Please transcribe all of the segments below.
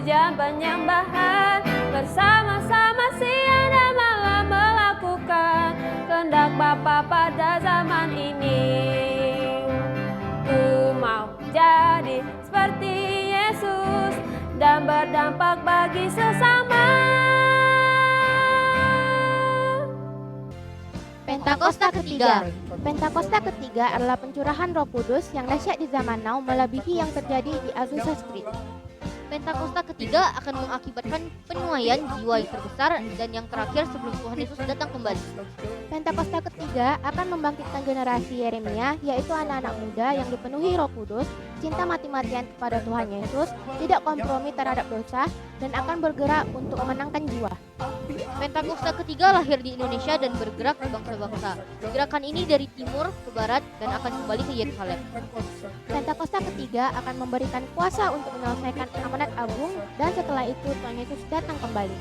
puja penyembahan, bersama-sama siang dan malam melakukan kehendak Bapa pada zaman ini. Ku mau jadi seperti Yesus dan berdampak bagi sesama. Pentakosta ketiga. Pentakosta ketiga adalah pencurahan Roh Kudus yang dahsyat di zaman now melebihi yang terjadi di Azusa Street. Pentakosta ketiga akan mengakibatkan penuaian jiwa yang terbesar dan yang terakhir sebelum Tuhan Yesus datang kembali. Pentakosta ketiga akan membangkitkan generasi Yeremia, yaitu anak-anak muda yang dipenuhi Roh Kudus, cinta mati-matian kepada Tuhan Yesus, tidak kompromi terhadap dosa, dan akan bergerak untuk memenangkan jiwa. Pentakosta ketiga lahir di Indonesia dan bergerak di bangsa-bangsa. Gerakan ini dari timur ke barat dan akan kembali ke Yerusalem. Pentakosta ketiga akan memberikan kuasa untuk menyelesaikan amanat agung, dan setelah itu Tuhan Yesus datang kembali.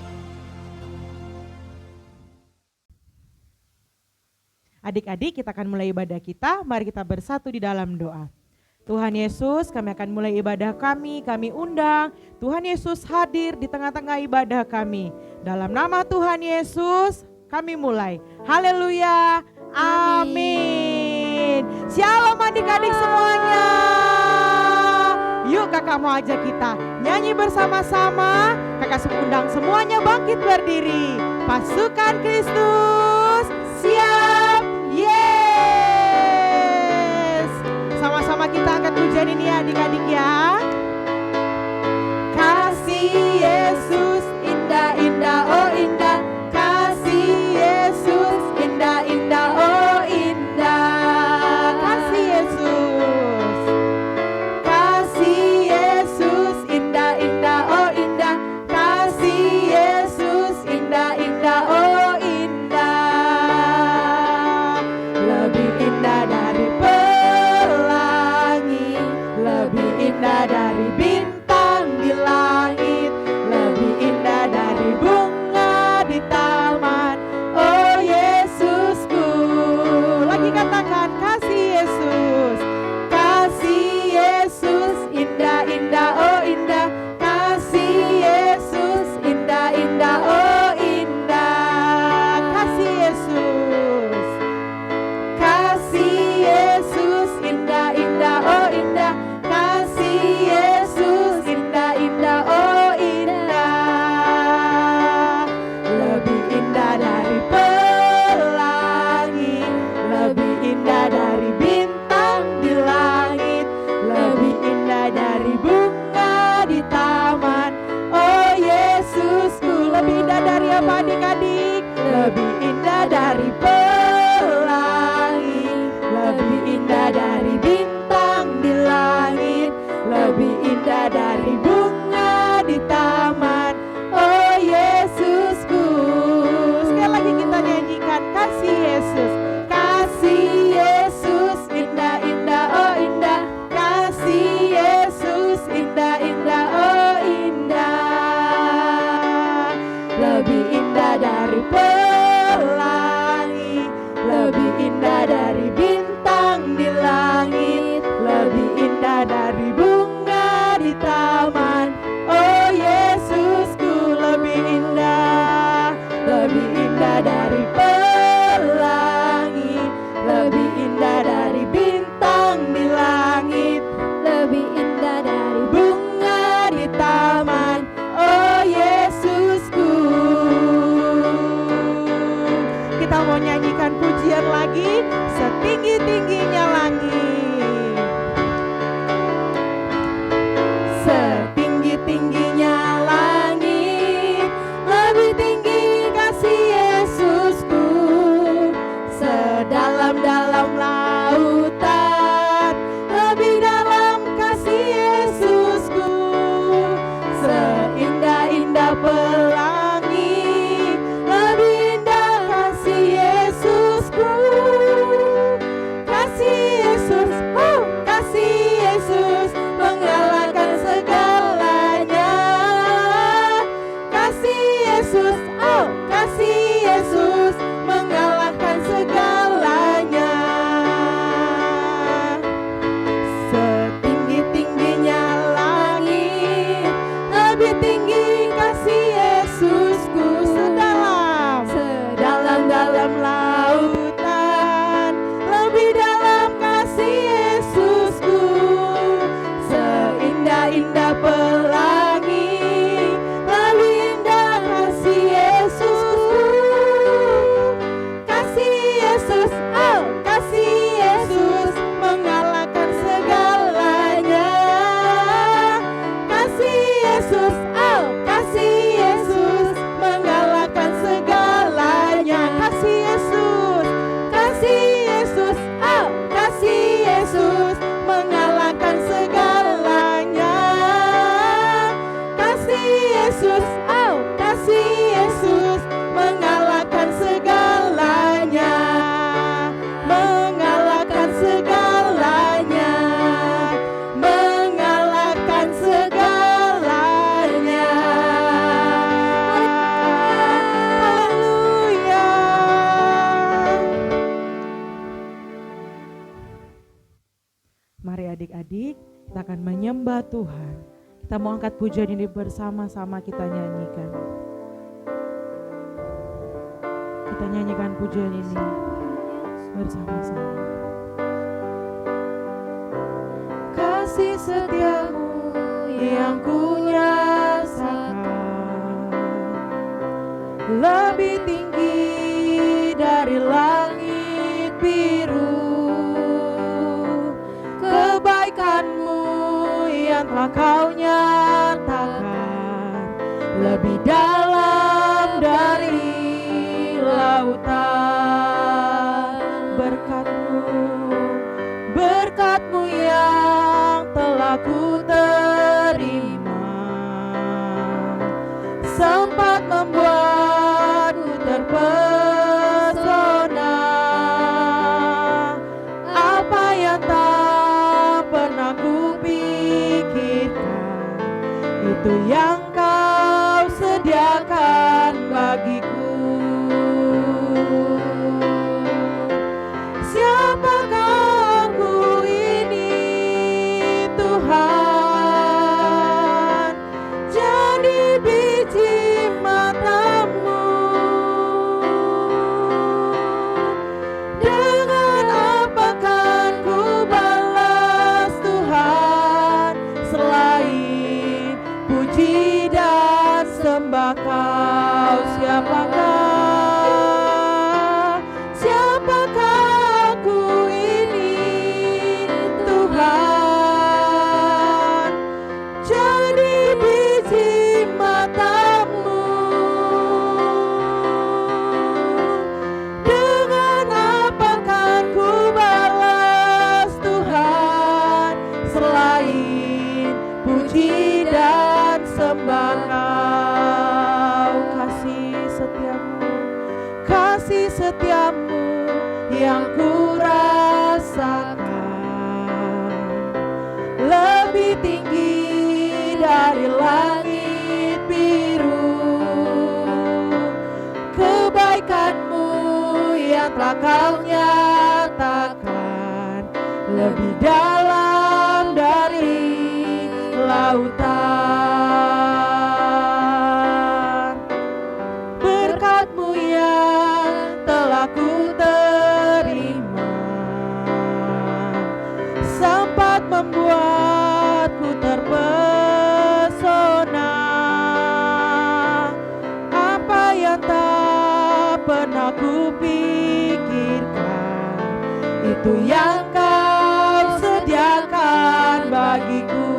Adik-adik, kita akan mulai ibadah kita. Mari kita bersatu di dalam doa. Tuhan Yesus, kami akan mulai ibadah kami undang Tuhan Yesus hadir di tengah-tengah ibadah kami. Dalam nama Tuhan Yesus, kami mulai. Haleluya, amin. Shalom adik-adik semuanya. Yuk kakak mau ajak kita nyanyi bersama-sama. Kakak undang semuanya bangkit berdiri. Pasukan Kristus, siap, yes. Sama-sama kita angkat pujian ini ya adik-adik ya. Kasih Yesus indah-indah, oh indah. Kasih Yesus indah-indah, oh indah. Kasih Yesus. Kasih Yesus indah-indah, oh indah. Kasih Yesus indah-indah, oh indah. Lebih indah dari pelangi, lebih indah dari bintang di langit, lebih indah dari bunga di taman. Oh Yesusku, lagi katakan kasih Yesus. Kasih Yesus indah-indah, oh indah. Kasih Yesus indah-indah, oh indah. Kasih Yesus. Kasih Yesus indah-indah, oh indah. Kasih Yesus indah-indah, oh indah. Lebih indah dari pelangi, lebih indah dari bintang di langit, lebih indah dari bunga di taman. Oh Yesusku, lebih indah dari apa adik-adik? Lebih indah dari pelangi, lebih indah dari bintang di langit, lebih indah dari bunga di taman. Oh Yesusku. Sekali lagi kita nyanyikan kasih Yesus. Kasih Yesus indah-indah, oh indah. Kasih Yesus indah-indah, oh indah. Lebih indah dari pelangi, lebih indah dari bintang di langit, lebih indah dari bunga di taman. Oh Yesusku, lebih indah dari pelangi, lebih indah dari bintang di langit, lebih indah dari bunga di taman. Oh Yesusku. Kita mau nyanyikan pujian lagi, setinggi-tingginya langit, setinggi-tingginya langit, lebih tinggi kasih Yesusku, sedalam-dalam lautan, lebih dalam kasih Yesusku, seindah-indah pelangi, lebih indah kasih Yesusku. Kasih Yesus, oh kasih Yesus mengalahkan segalanya. Kasih Yesus, oh kasih Yesus mengalahkan segalanya. Setinggi-tingginya langit, lebih tinggi menyembah Tuhan. Kita mau angkat pujian ini bersama-sama kita nyanyikan. Kita nyanyikan pujian ini bersama-sama. Kasih setiamu yang kunyasakan lebih tinggi dari langit biru. Kebaikanmu yang telah kau nyatakan lebih dalam dari lautan. Berkat-Mu yang telah ku terima sempat membuatku terpesona. Apa yang tak pernah ku pikirkan, itu yang kau sediakan bagiku. Siapakah aku ini, Tuhan? Jadi biji mata-Mu. Dengan apa kan ku balas Tuhan, selain puji dan sembah Kau? Siapakah aku ini, Tuhan? Jadi biji mata-Mu. Dengan apa kan ku balas Tuhan, selain puji dan sembah Kau? Kasih setiamu yang ku rasakan lebih tinggi dari langit biru. Kebaikanmu yang telah kau nyatakan lebih dalam dari lautan. Berkat-Mu yang telah ku terima sempat membuatku terpesona. Apa yang tak pernah ku pikirkan, itu yang Kau sediakan bagiku.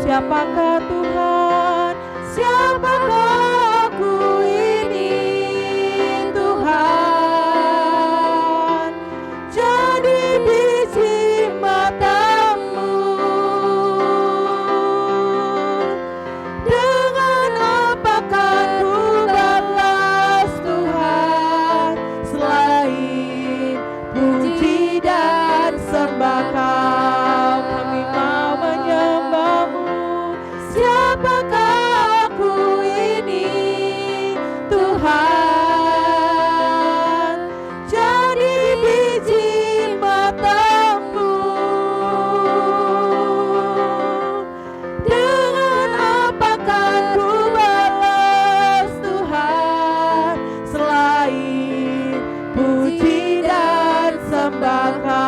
Siapakah Tuhan? Siapakah aku ini, Tuhan? Jadi biji mata-Mu. Dengan apa kan ku balas Tuhan, selain puji dan sembah Kau? Kami mau menyembah-Mu. Siapakah aku ini, Tuhan? Jadi biji mata-Mu. Dengan apa kan ku balas Tuhan, selain puji dan sembah Kau?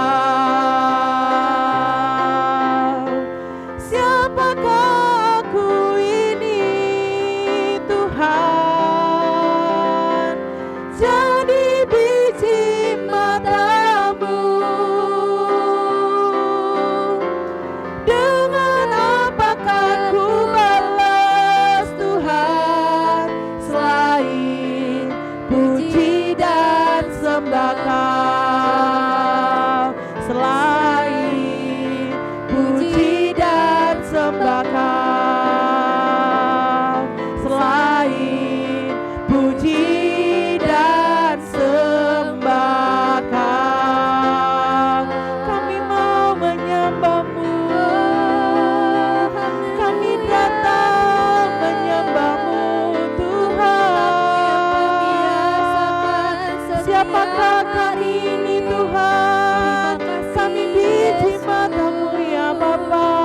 Siapakah aku ini, Tuhan? Jadi biji mata-Mu. Dengan apa kan ku balas Tuhan, selain puji dan sembah Kau? Selain puji dan sembah Kau, selain puji dan sembah Kau, kami mau menyembah-Mu. Kami datang menyembah-Mu, Tuhan. Siapakah kami ini, Tuhan? Kami biji mata-Mu, ya Bapa.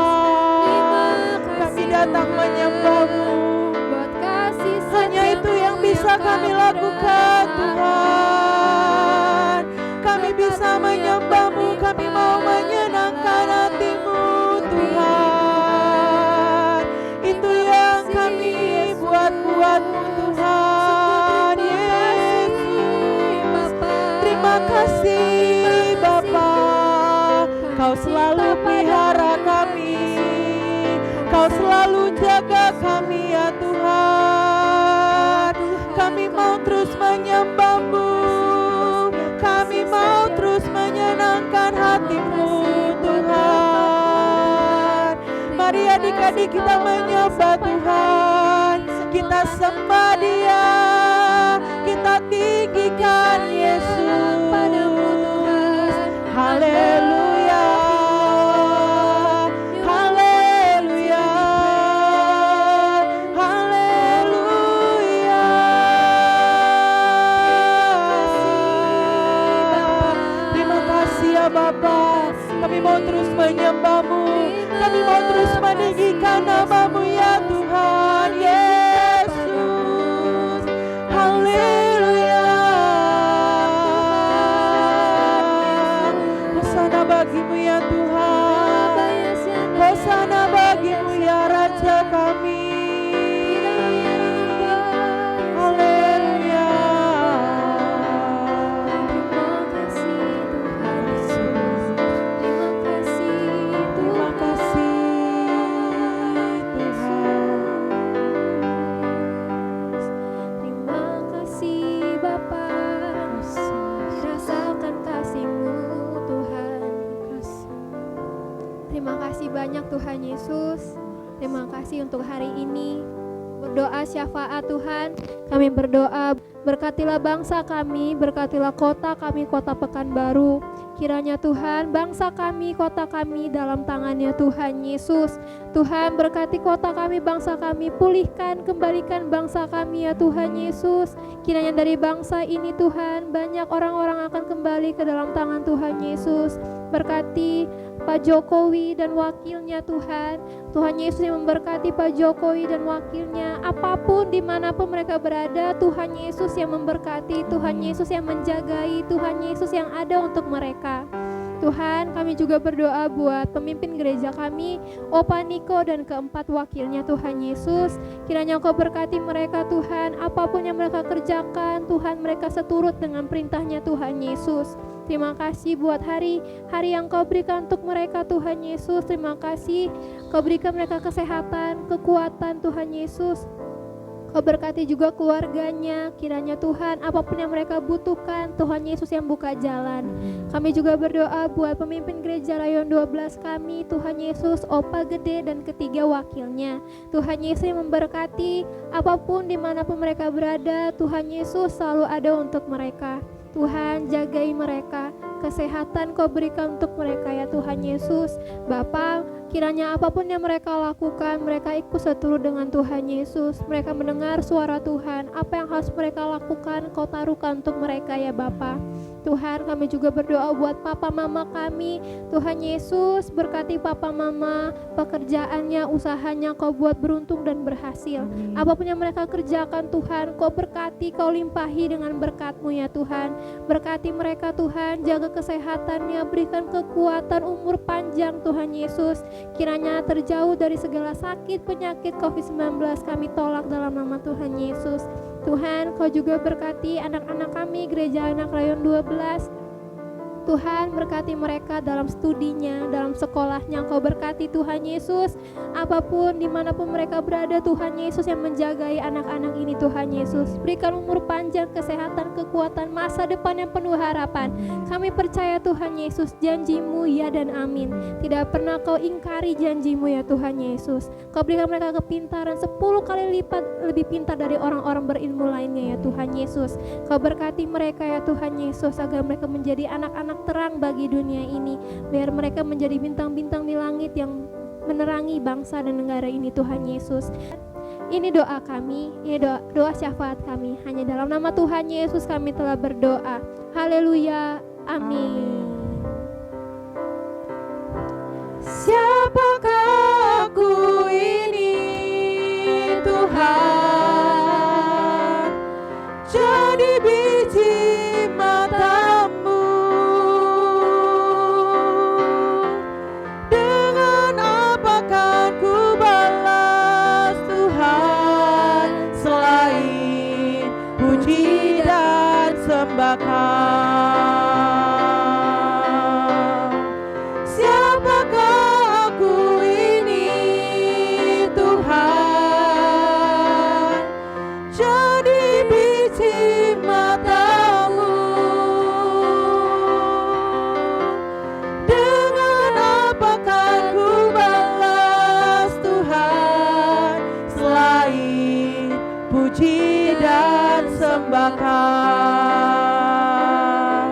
datang menyembah-Mu. buat kasih Hanya itu yang bisa kami lakukan Tuhan. Kami bisa menyembah-Mu, kami mau menyenangkan hati-Mu Tuhan. Itu yang kami buat-buat-Mu Tuhan Yesus. Terima kasih Bapa, Kau selalu pelihara kami, Kau selalu jaga kami ya Tuhan. Kami mau terus menyembah-Mu, kami mau terus menyenangkan hati-Mu Tuhan. Mari adik-adik kita menyembah Tuhan, kita sembah Dia, kita tinggikan Yesus. Haleluya, haleluya, haleluya. Terima kasih ya Bapa, kami mau terus menyembah-Mu, kami mau terus meninggikan nama-Mu ya Tuhan Yesus. Haleluya. Hosana bagimu ya Tuhan, hosana bagimu ya Raja kami. Haleluya. Terima kasih Tuhan. Terima kasih Bapa, rasakan kasih-Mu Tuhan. Terima kasih banyak Tuhan Yesus. Terima kasih untuk hari ini. Berdoa syafaat Tuhan, kami berdoa berkatilah bangsa kami, berkatilah kota kami, kota Pekanbaru. Kiranya Tuhan, bangsa kami, kota kami dalam tangan-Nya Tuhan Yesus. Tuhan berkati kota kami, bangsa kami, pulihkan, kembalikan bangsa kami ya Tuhan Yesus. Kiranya dari bangsa ini Tuhan, banyak orang-orang akan kembali ke dalam tangan Tuhan Yesus. Berkati Pak Jokowi dan wakilnya Tuhan. Tuhan Yesus yang memberkati Pak Jokowi dan wakilnya. Apapun dimanapun mereka berada, Tuhan Yesus yang memberkati, Tuhan Yesus yang menjagai, Tuhan Yesus yang ada untuk mereka. Tuhan, kami juga berdoa buat pemimpin gereja kami, Opa Niko dan keempat wakilnya Tuhan Yesus. Kiranya Engkau berkati mereka Tuhan, apapun yang mereka kerjakan, Tuhan mereka seturut dengan perintahnya Tuhan Yesus. Terima kasih buat hari yang Kau berikan untuk mereka Tuhan Yesus. Terima kasih Kau berikan mereka kesehatan, kekuatan Tuhan Yesus. Kau berkati juga keluarganya, kiranya Tuhan apapun yang mereka butuhkan, Tuhan Yesus yang buka jalan. Kami juga berdoa buat pemimpin gereja Rayon 12 kami, Tuhan Yesus, Opa Gede dan ketiga wakilnya. Tuhan Yesus yang memberkati apapun dimanapun mereka berada, Tuhan Yesus selalu ada untuk mereka. Tuhan jagai mereka, kesehatan Kau berikan untuk mereka ya Tuhan Yesus. Bapa, kiranya apapun yang mereka lakukan, mereka ikut seturut dengan Tuhan Yesus. Mereka mendengar suara Tuhan, apa yang harus mereka lakukan Kau taruhkan untuk mereka ya Bapa. Tuhan, kami juga berdoa buat papa mama kami. Tuhan Yesus berkati papa mama, pekerjaannya, usahanya Kau buat beruntung dan berhasil. Apapun yang mereka kerjakan Tuhan, Kau berkati, Kau limpahi dengan berkat-Mu ya Tuhan. Berkati mereka Tuhan, jaga kesehatannya, berikan kekuatan, umur panjang Tuhan Yesus. Kiranya terjauh dari segala sakit, penyakit COVID-19 kami tolak dalam nama Tuhan Yesus. Tuhan, Kau juga berkati anak-anak kami, Gereja Anak Rayon 12. Tuhan berkati mereka dalam studinya, dalam sekolahnya. Kau berkati Tuhan Yesus, apapun dimanapun mereka berada, Tuhan Yesus yang menjagai anak-anak ini Tuhan Yesus. Berikan umur panjang, kesehatan, kekuatan, masa depan yang penuh harapan. Kami percaya Tuhan Yesus, janji-Mu ya dan amin. Tidak pernah Kau ingkari janji-Mu ya Tuhan Yesus. Kau berikan mereka kepintaran 10 kali lipat lebih pintar dari orang-orang berilmu lainnya ya Tuhan Yesus. Kau berkati mereka ya Tuhan Yesus, agar mereka menjadi anak-anak terang bagi dunia ini, biar mereka menjadi bintang-bintang di langit yang menerangi bangsa dan negara ini Tuhan Yesus. Ini doa kami, ini doa syafaat kami. Hanya dalam nama Tuhan Yesus kami telah berdoa. Haleluya, amin. Siapakah aku ini? sembahkan,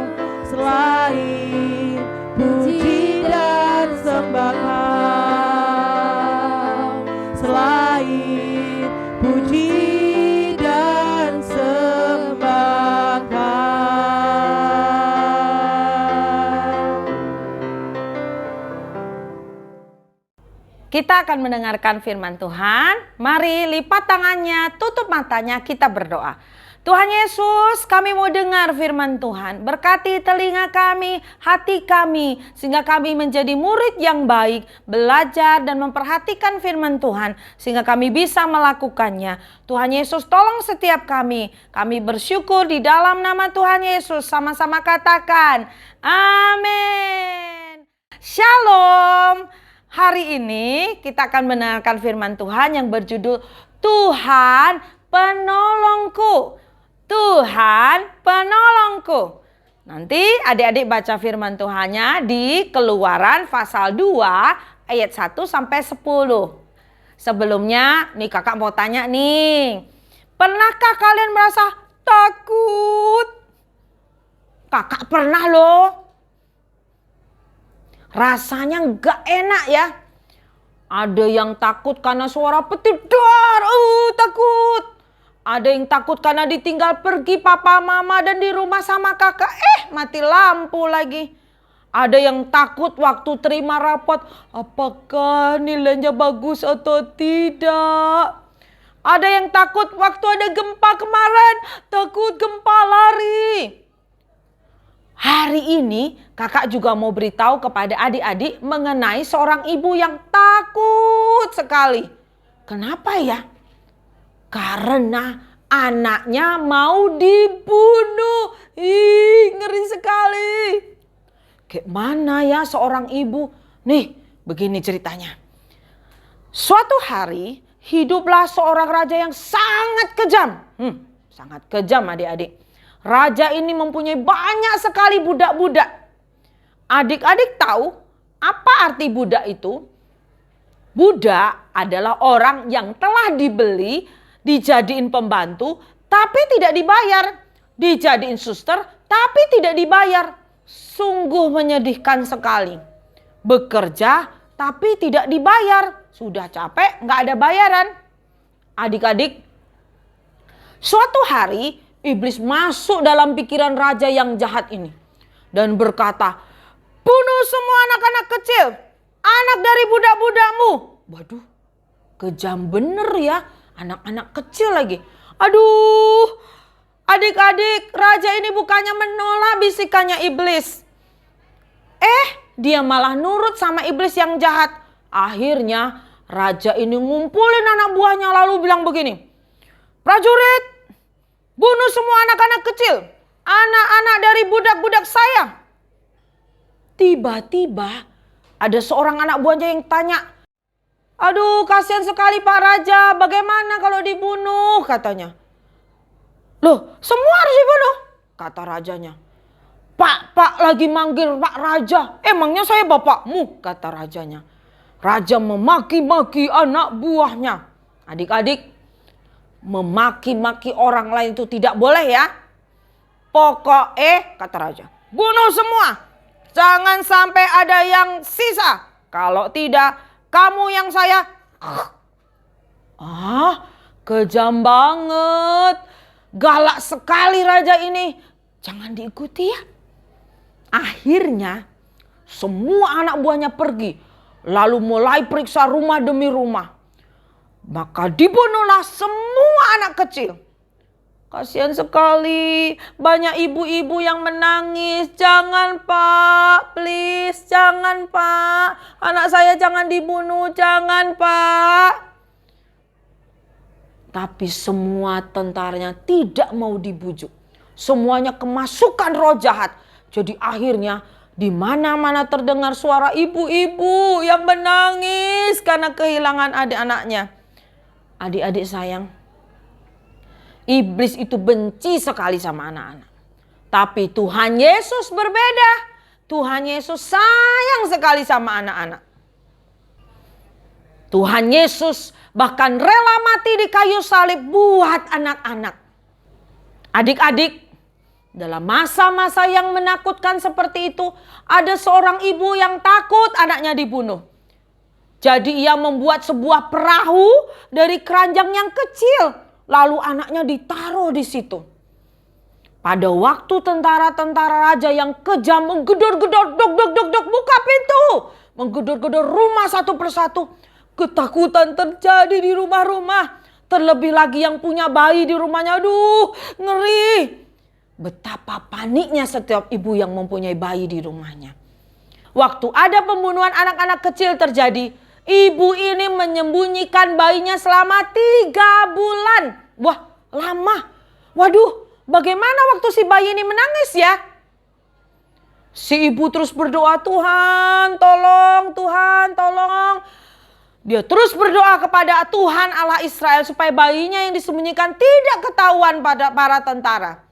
selain puji dan sembahkan, selain puji dan sembahkan. Kita akan mendengarkan firman Tuhan. Mari lipat tangannya, tutup matanya, kita berdoa. Tuhan Yesus, kami mau dengar firman Tuhan. Berkati telinga kami, hati kami, sehingga kami menjadi murid yang baik, belajar dan memperhatikan firman Tuhan, sehingga kami bisa melakukannya. Tuhan Yesus, tolong setiap kami. Kami bersyukur di dalam nama Tuhan Yesus. Sama-sama katakan, amin. Shalom. Hari ini kita akan mendengarkan firman Tuhan yang berjudul Tuhan Penolongku. Tuhan Penolongku. Nanti adik-adik baca firman Tuhannya di Keluaran pasal 2 ayat 1 sampai 10. Sebelumnya nih kakak mau tanya nih. Pernahkah kalian merasa takut? Kakak pernah loh. Rasanya nggak enak ya. Ada yang takut karena suara petir dar, takut. Ada yang takut karena ditinggal pergi papa mama dan di rumah sama kakak, mati lampu lagi. Ada yang takut waktu terima rapot, apakah nilainya bagus atau tidak. Ada yang takut waktu ada gempa kemarin, takut gempa lari. Hari ini kakak juga mau beritahu kepada adik-adik mengenai seorang ibu yang takut sekali. Kenapa ya? Karena anaknya mau dibunuh. Ngeri sekali. Gimana ya seorang ibu? Nih, begini ceritanya. Suatu hari hiduplah seorang raja yang sangat kejam. Sangat kejam adik-adik. Raja ini mempunyai banyak sekali budak-budak. Adik-adik tahu apa arti budak itu? Budak adalah orang yang telah dibeli, dijadiin pembantu, tapi tidak dibayar. Dijadiin suster, tapi tidak dibayar. Sungguh menyedihkan sekali. Bekerja, tapi tidak dibayar. Sudah capek, nggak ada bayaran. Adik-adik, suatu hari iblis masuk dalam pikiran raja yang jahat ini. Dan berkata, bunuh semua anak-anak kecil. Anak dari budak-budakmu. Waduh, kejam bener ya. Anak-anak kecil lagi. Aduh, adik-adik, raja ini bukannya menolak bisikannya iblis. Dia malah nurut sama iblis yang jahat. Akhirnya raja ini ngumpulin anak buahnya lalu bilang begini. Prajurit, bunuh semua anak-anak kecil. Anak-anak dari budak-budak saya. Tiba-tiba ada seorang anak buahnya yang tanya. Aduh, kasihan sekali Pak Raja. Bagaimana kalau dibunuh? Katanya. Loh, semua harus dibunuh? Kata rajanya. Pak lagi manggil Pak Raja. Emangnya saya bapakmu? Kata rajanya. Raja memaki-maki anak buahnya. Adik-adik, memaki-maki orang lain itu tidak boleh ya. Pokoknya, kata raja, bunuh semua. Jangan sampai ada yang sisa. Kalau tidak, kamu yang saya. Kejam banget. Galak sekali raja ini. Jangan diikuti ya. Akhirnya, semua anak buahnya pergi. Lalu mulai periksa rumah demi rumah. Maka dibunuhlah semua anak kecil. Kasihan sekali, banyak ibu-ibu yang menangis. Jangan Pak, please, jangan Pak. Anak saya jangan dibunuh, jangan Pak. Tapi semua tentaranya tidak mau dibujuk. Semuanya kemasukan roh jahat. Jadi akhirnya di mana-mana terdengar suara ibu-ibu yang menangis karena kehilangan adik-anaknya. Adik-adik sayang, iblis itu benci sekali sama anak-anak. Tapi Tuhan Yesus berbeda. Tuhan Yesus sayang sekali sama anak-anak. Tuhan Yesus bahkan rela mati di kayu salib buat anak-anak. Adik-adik, dalam masa-masa yang menakutkan seperti itu, ada seorang ibu yang takut anaknya dibunuh. Jadi ia membuat sebuah perahu dari keranjang yang kecil, lalu anaknya ditaruh di situ. Pada waktu tentara-tentara raja yang kejam menggedor-gedor, dok, buka pintu, menggedor-gedor rumah satu persatu, ketakutan terjadi di rumah-rumah. Terlebih lagi yang punya bayi di rumahnya, aduh, ngeri. Betapa paniknya setiap ibu yang mempunyai bayi di rumahnya. Waktu ada pembunuhan anak-anak kecil terjadi, ibu ini menyembunyikan bayinya selama 3 bulan. Wah, lama. Waduh, bagaimana waktu si bayi ini menangis ya? Si ibu terus berdoa, Tuhan tolong, Tuhan tolong. Dia terus berdoa kepada Tuhan Allah Israel supaya bayinya yang disembunyikan tidak ketahuan pada para tentara.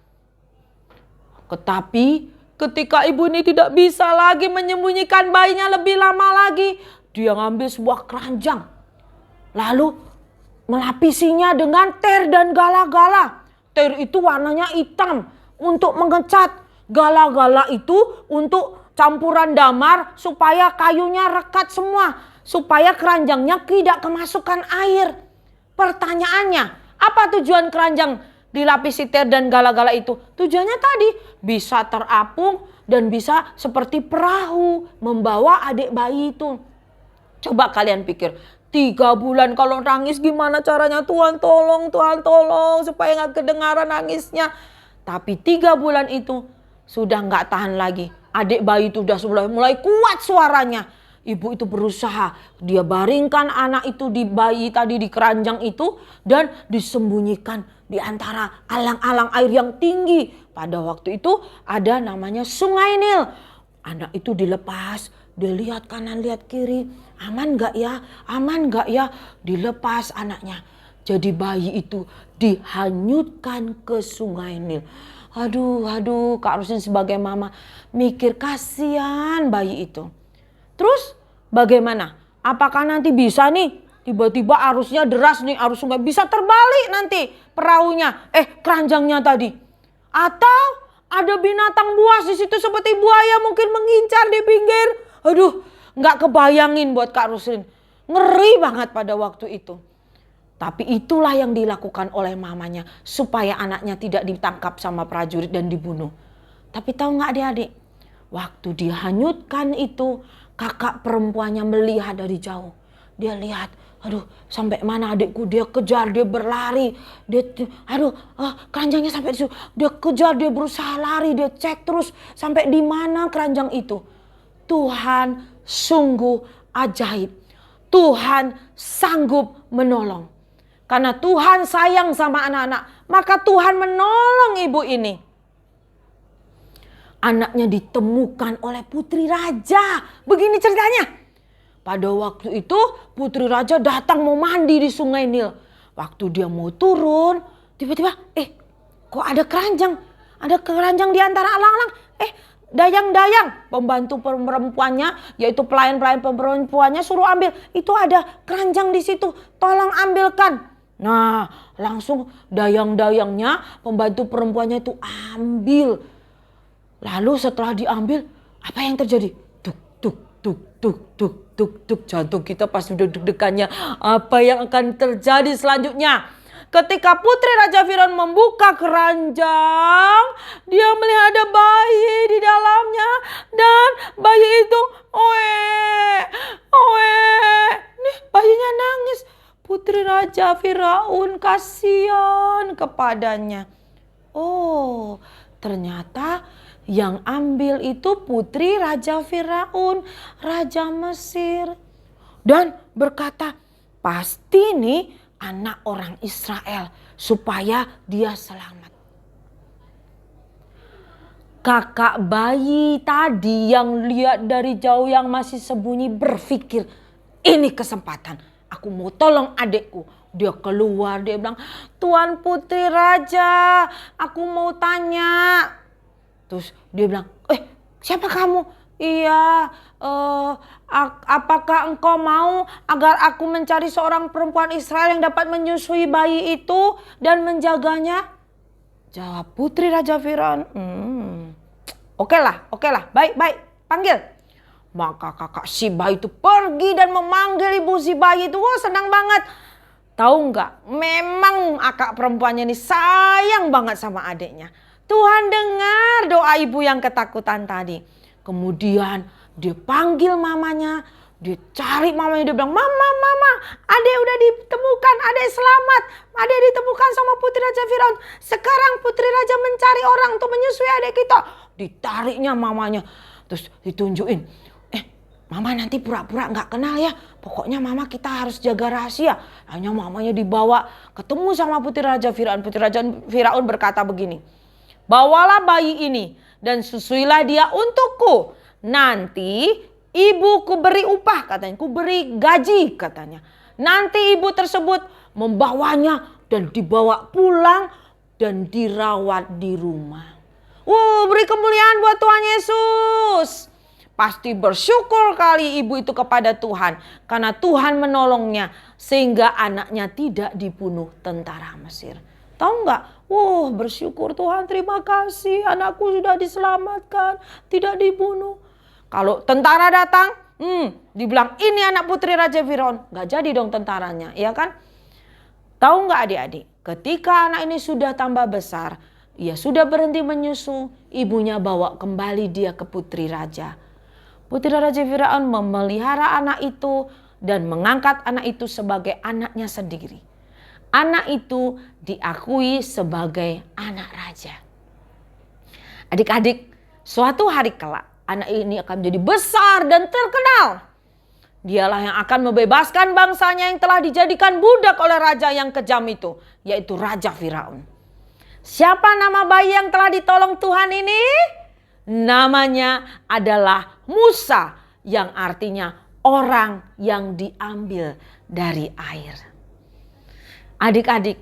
Tetapi ketika ibu ini tidak bisa lagi menyembunyikan bayinya lebih lama lagi, dia ngambil sebuah keranjang. Lalu melapisinya dengan ter dan gala-gala. Ter itu warnanya hitam untuk mengecat. Gala-gala itu untuk campuran damar supaya kayunya rekat semua. Supaya keranjangnya tidak kemasukan air. Pertanyaannya, apa tujuan keranjang dilapisi ter dan gala-gala itu? Tujuannya tadi bisa terapung dan bisa seperti perahu membawa adik bayi itu. Coba kalian pikir, 3 bulan kalau nangis gimana caranya? Tuhan tolong supaya gak kedengaran nangisnya. Tapi 3 bulan itu sudah gak tahan lagi. Adik bayi itu sudah mulai kuat suaranya. Ibu itu berusaha, dia baringkan anak itu di bayi tadi di keranjang itu dan disembunyikan di antara alang-alang air yang tinggi. Pada waktu itu ada namanya Sungai Nil. Anak itu dilepas, dia lihat kanan lihat kiri, aman gak ya, aman gak ya, dilepas anaknya. Jadi bayi itu dihanyutkan ke Sungai Nil. Aduh, Kak Rustin sebagai mama mikir kasihan bayi itu. Terus bagaimana? Apakah nanti bisa nih tiba-tiba arusnya deras nih, arus sungai bisa terbalik nanti perahunya, keranjangnya tadi. Atau ada binatang buas di situ seperti buaya mungkin mengincar di pinggir. Aduh, nggak kebayangin buat Kak Rustin. Ngeri banget pada waktu itu. Tapi itulah yang dilakukan oleh mamanya supaya anaknya tidak ditangkap sama prajurit dan dibunuh. Tapi tahu nggak adik-adik? Waktu dihanyutkan itu, kakak perempuannya melihat dari jauh. Dia lihat, aduh sampai mana adikku, dia kejar, dia berlari. Keranjangnya sampai di situ. Dia kejar, dia berusaha lari, dia cek terus sampai di mana keranjang itu. Tuhan sungguh ajaib. Tuhan sanggup menolong. Karena Tuhan sayang sama anak-anak, maka Tuhan menolong ibu ini. Anaknya ditemukan oleh putri raja. Begini ceritanya. Pada waktu itu putri raja datang mau mandi di Sungai Nil. Waktu dia mau turun, tiba-tiba kok ada keranjang? Ada keranjang di antara alang-alang. Dayang-dayang, pembantu perempuannya, yaitu pelayan-pelayan perempuannya suruh ambil. Itu ada keranjang di situ, tolong ambilkan. Nah, langsung dayang-dayangnya, pembantu perempuannya itu ambil. Lalu setelah diambil, apa yang terjadi? Tuk, jantung kita pasti deg-degannya. Apa yang akan terjadi selanjutnya? Ketika putri Raja Firaun membuka keranjang, dia melihat ada bayi di dalamnya. Dan bayi itu, nih bayinya nangis. Putri Raja Firaun kasihan kepadanya. Oh, ternyata yang ambil itu putri Raja Firaun, Raja Mesir. Dan berkata, pasti nih anak orang Israel supaya dia selamat. Kakak bayi tadi yang lihat dari jauh yang masih sembunyi berpikir, ini kesempatan. Aku mau tolong adikku. Dia keluar, dia bilang, Tuan Putri Raja, aku mau tanya. Terus dia bilang, siapa kamu? Iya, apakah engkau mau agar aku mencari seorang perempuan Israel yang dapat menyusui bayi itu dan menjaganya? Jawab putri Raja Firaun. Oke lah, baik, panggil. Maka kakak si bayi itu pergi dan memanggil ibu si bayi itu. Wah, senang banget. Tahu nggak? Memang kakak perempuannya ini sayang banget sama adiknya. Tuhan dengar doa ibu yang ketakutan tadi. Kemudian dia panggil mamanya. Dia cari mamanya, dia bilang, Mama, adek udah ditemukan, adek selamat. Adek ditemukan sama putri Raja Firaun. Sekarang putri Raja mencari orang untuk menyusui adek kita. Ditariknya mamanya. Terus ditunjukin, Mama nanti pura-pura gak kenal ya. Pokoknya Mama kita harus jaga rahasia. Hanya mamanya dibawa ketemu sama putri Raja Firaun. Putri Raja Firaun berkata begini, bawalah bayi ini dan susuilah dia untukku. Nanti ibuku beri upah katanya, ku beri gaji katanya. Nanti ibu tersebut membawanya dan dibawa pulang dan dirawat di rumah. Beri kemuliaan buat Tuhan Yesus. Pasti bersyukur kali ibu itu kepada Tuhan karena Tuhan menolongnya sehingga anaknya tidak dibunuh tentara Mesir. Tahu nggak? Bersyukur Tuhan, terima kasih anakku sudah diselamatkan, tidak dibunuh. Kalau tentara datang, dibilang ini anak putri Raja Firaun, nggak jadi dong tentaranya, ya kan? Tahu nggak adik-adik? Ketika anak ini sudah tambah besar, ia sudah berhenti menyusu, ibunya bawa kembali dia ke putri raja. Putri Raja Firaun memelihara anak itu dan mengangkat anak itu sebagai anaknya sendiri. Anak itu diakui sebagai anak raja. Adik-adik, suatu hari kelak anak ini akan menjadi besar dan terkenal. Dialah yang akan membebaskan bangsanya yang telah dijadikan budak oleh raja yang kejam itu, yaitu Raja Firaun. Siapa nama bayi yang telah ditolong Tuhan ini? Namanya adalah Musa, yang artinya orang yang diambil dari air. Adik-adik,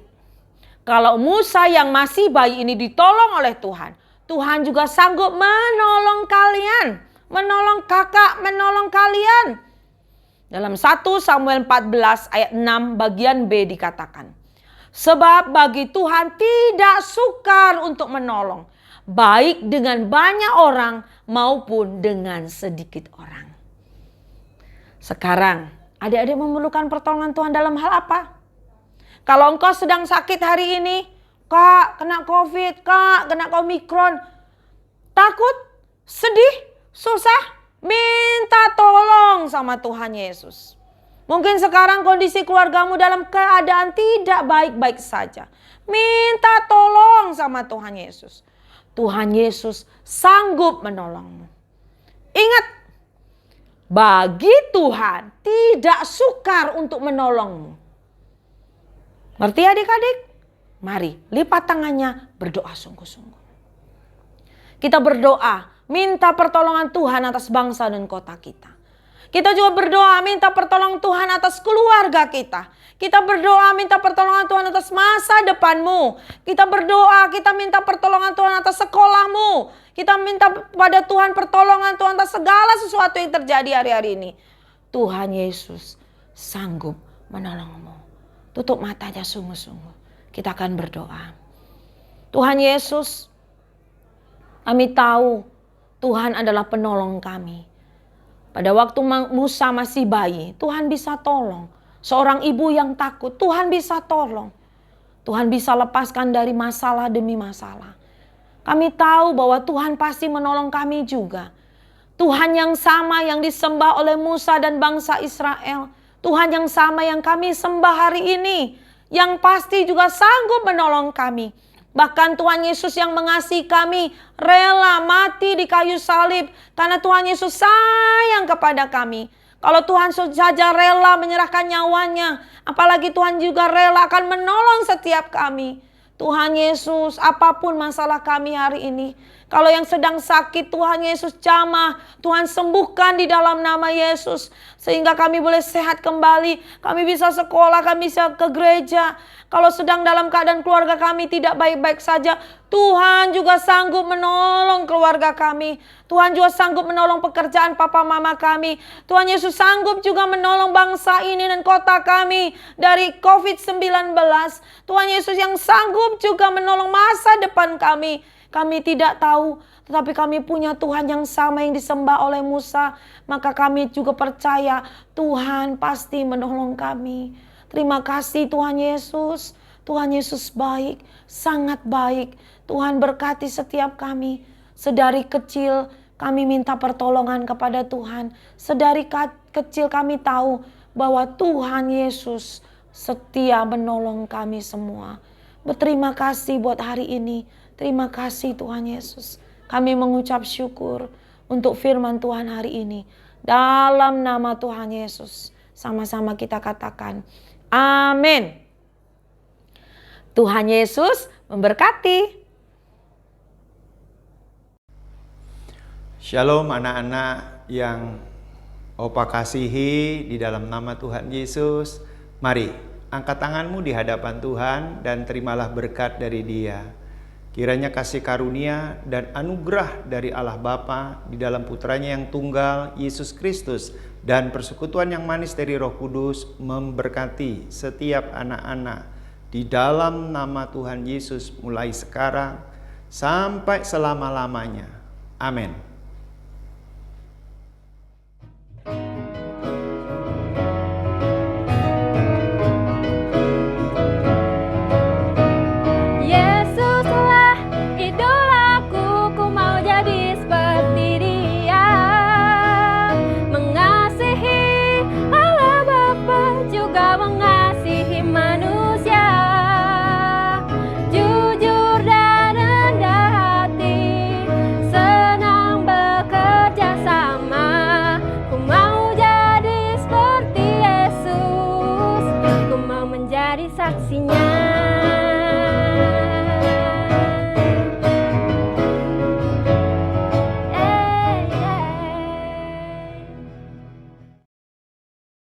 kalau Musa yang masih bayi ini ditolong oleh Tuhan, Tuhan juga sanggup menolong kalian, menolong kakak, menolong kalian. Dalam 1 Samuel 14 ayat 6 bagian B dikatakan, sebab bagi Tuhan tidak sukar untuk menolong, baik dengan banyak orang maupun dengan sedikit orang. Sekarang adik-adik memerlukan pertolongan Tuhan dalam hal apa? Kalau engkau sedang sakit hari ini, Kak kena COVID, Kak kena Omikron, takut, sedih, susah, minta tolong sama Tuhan Yesus. Mungkin sekarang kondisi keluargamu dalam keadaan tidak baik-baik saja. Minta tolong sama Tuhan Yesus. Tuhan Yesus sanggup menolongmu. Ingat, bagi Tuhan tidak sukar untuk menolongmu. Ngerti adik-adik? Mari lipat tangannya, berdoa sungguh-sungguh. Kita berdoa, minta pertolongan Tuhan atas bangsa dan kota kita. Kita juga berdoa minta pertolongan Tuhan atas keluarga kita. Kita berdoa minta pertolongan Tuhan atas masa depanmu. Kita berdoa, kita minta pertolongan Tuhan atas sekolahmu. Kita minta pada Tuhan pertolongan Tuhan atas segala sesuatu yang terjadi hari-hari ini. Tuhan Yesus sanggup menolongmu. Tutup matanya sungguh-sungguh. Kita akan berdoa. Tuhan Yesus, kami tahu Tuhan adalah penolong kami. Pada waktu Musa masih bayi, Tuhan bisa tolong. Seorang ibu yang takut, Tuhan bisa tolong. Tuhan bisa lepaskan dari masalah demi masalah. Kami tahu bahwa Tuhan pasti menolong kami juga. Tuhan yang sama yang disembah oleh Musa dan bangsa Israel. Tuhan yang sama yang kami sembah hari ini. Yang pasti juga sanggup menolong kami. Bahkan Tuhan Yesus yang mengasihi kami rela mati di kayu salib. Karena Tuhan Yesus sayang kepada kami. Kalau Tuhan saja rela menyerahkan nyawanya. Apalagi Tuhan juga rela akan menolong setiap kami. Tuhan Yesus, apapun masalah kami hari ini, Kalau yang sedang sakit, Tuhan Yesus jamah, Tuhan sembuhkan di dalam nama Yesus. Sehingga kami boleh sehat kembali, kami bisa sekolah, kami bisa ke gereja. Kalau sedang dalam keadaan keluarga kami tidak baik-baik saja, Tuhan juga sanggup menolong keluarga kami. Tuhan juga sanggup menolong pekerjaan papa mama kami. Tuhan Yesus sanggup juga menolong bangsa ini dan kota kami dari COVID-19. Tuhan Yesus yang sanggup juga menolong masa depan kami. Kami tidak tahu, tetapi kami punya Tuhan yang sama yang disembah oleh Musa. Maka kami juga percaya Tuhan pasti menolong kami. Terima kasih Tuhan Yesus. Tuhan Yesus baik, sangat baik. Tuhan berkati setiap kami. Sedari kecil kami minta pertolongan kepada Tuhan. Sedari kecil kami tahu bahwa Tuhan Yesus setia menolong kami semua. Berterima kasih buat hari ini. Terima kasih Tuhan Yesus. Kami mengucap syukur untuk firman Tuhan hari ini. Dalam nama Tuhan Yesus. Sama-sama kita katakan, amin. Tuhan Yesus memberkati. Shalom anak-anak yang Opa kasihi di dalam nama Tuhan Yesus. Mari angkat tanganmu di hadapan Tuhan dan terimalah berkat dari Dia. Kiranya kasih karunia dan anugerah dari Allah Bapa di dalam putranya yang tunggal, Yesus Kristus, dan persekutuan yang manis dari Roh Kudus memberkati setiap anak-anak di dalam nama Tuhan Yesus mulai sekarang sampai selama-lamanya. Amin.